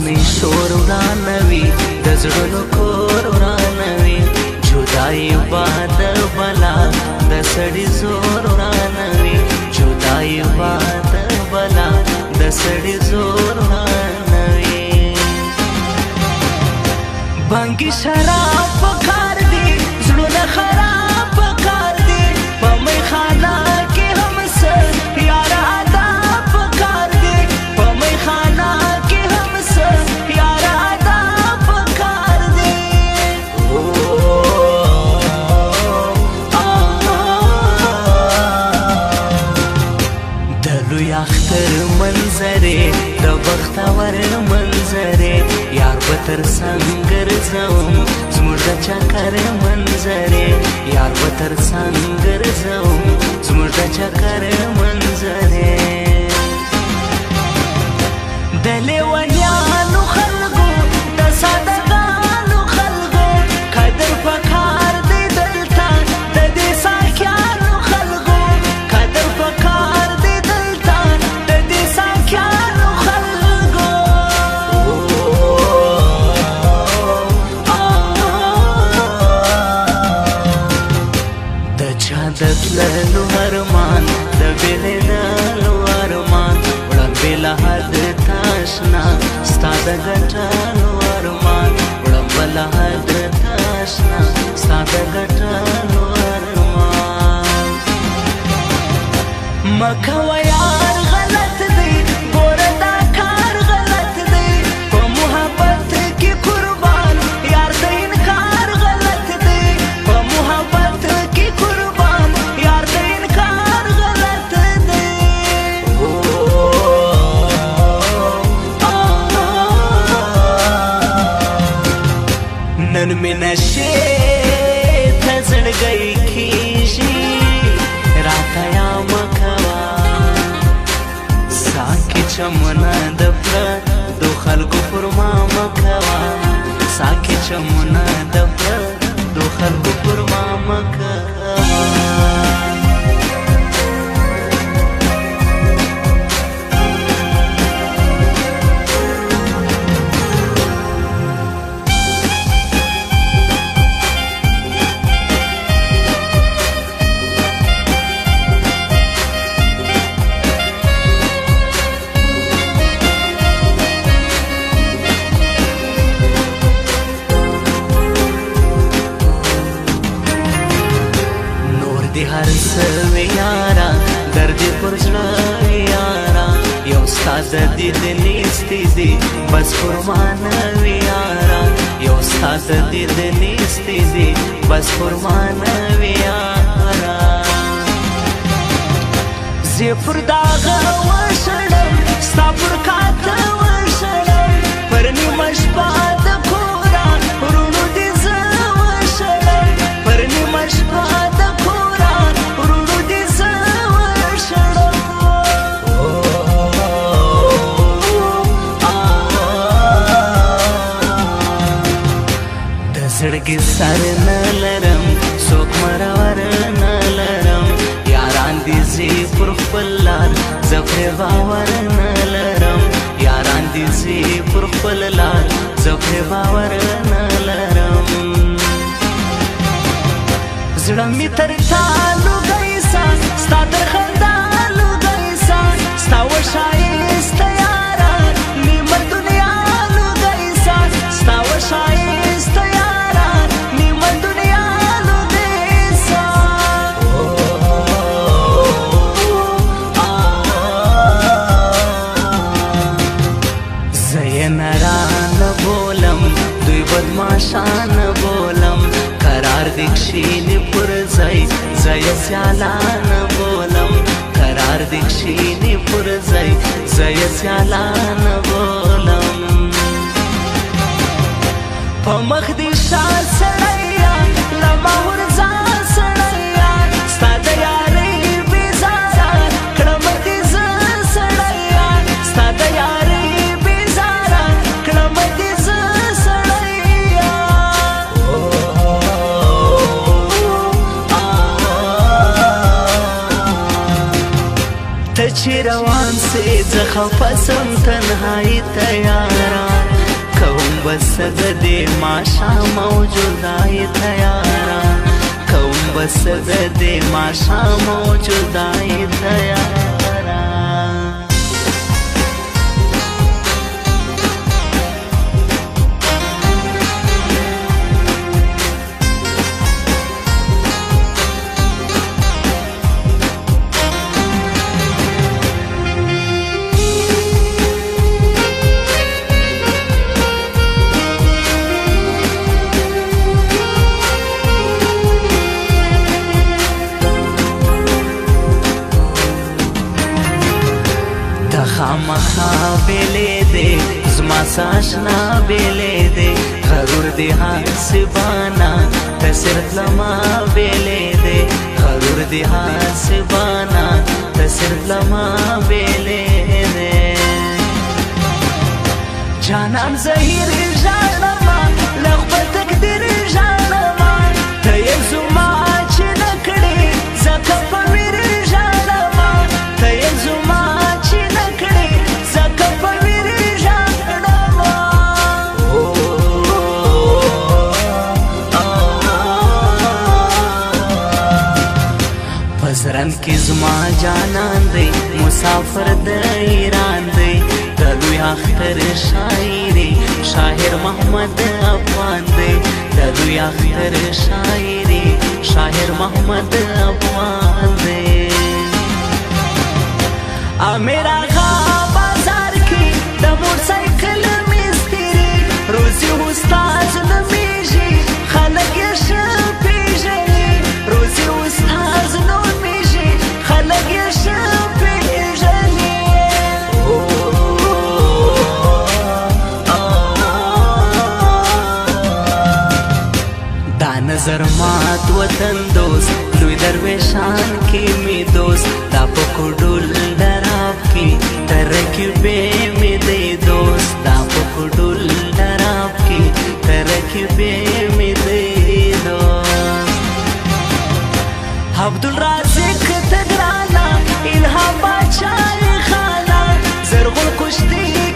اسماني شور ورانوي د زړونو کور ورانوي جدائی باد بلا د سړي زور ورانوي جدائی باد بلا د سړي زور ورانوي بانګي شراب پکار دي زړونه خراب پکار دي په میخانه کې هم سر یار ادا پکار دي په میخانه کې هم سر یار ادا پکار دي د لوی اختر منظرې د بختور منظرې یار به تر څنګ ګرځوم زموږ د چکر منظرې یار به تر څنګ ګرځوم زموږ د چکر منظرې د لیونیانو خلکو د سادهګانو خلکو قدر پکار دی دلته د دې ساکیانو خلکو قدر پکار دی دلته د دې ساکیانو خلکو د چا د تللو ارمان د بېلېدلو ارمان وړم بېله حد تاشنا ستا د ګټلو ارمان وړم بله حد تاشنا ستا د ګټلو ارمان مه کوه یار غلط دی ګوره دا کار غلط دی په محبت کې قربان یار د انکار غلط دی په محبت کې قربان یار د انکار غلط دی نن مې نشې ته زړګی کېږي راته یا مه کوه ساکي چمونه د پردو خلکو پر ما مه کوه ساکي چمونه د پردو خلکو پر ما مه کوه هر څه وي یاره درد پر زړه یاره یو ستا د دید نیستي دي بس قربانه وي یاره یو ستا د دید نیستي دي بس قربانه وي یاره زه پر داغه وشړم ستا پر کاته وشړم پر نیمه شپه د کوره ورونو دې زه وشړم پر نیمه شپه د زړګي سر نه لرم څوک مرور نه لرم یاران دي زی پر خپل لار زه پرې باور نه لرم یاران دي زی پر خپل لار زه پرې باور نه لرم زړه مې تر تا لوګی سا ستا تر خندا لوګی سا ستا وښایسته یاره نیمه دنیا لوګی سا ستا وښایسته بدماشان بولم قرار دکشینی پر زی زی سیالان بولم قرار دکشینی پر زی زی سیالان بولم په مخ دې شا سړیا لمه ورځه سړیا ستا د یارۍ بېزاره کړم دې زه سړیا ستا د یارۍ بېزاره کړم دې زه ته چې روان سې زه خفه سم تنهایي ته یاره کوم بس د دې ماښام او جدای تیارا کوم بس د دې ماښام او جدای تیارا خامخا بیلې دې زما ساشنا بیلې دې غرور دې حسبانا تصرف لما بیلې دې غرور دې حسبانا تصرف لما بیلې دې جانان زهیر ژړما لغبه تقدیر ژړما ته یې زما چې نکړې زکه په میر ژړما ته یې زما پزرن کی زما جانان دی مسافر د ایران دی د لوی اختر شاعری شاعر محمد افغان دی د لوی اختر شاعری شاعر محمد افغان دی امیر آغا بازار کی د موټر سایکل مستری روزي استاد نمیږي خلک یې ښه پیژني روزي استاد نظر مات وطن دوست لوی درویشان کی می دوست دا پکوډول دراب کی ترکیبې می دی دوست دا پکوډول دراب کی ترکیبې می دی دوست عبدالرازق تګرانا الهام باچای خانا زرغون کشتی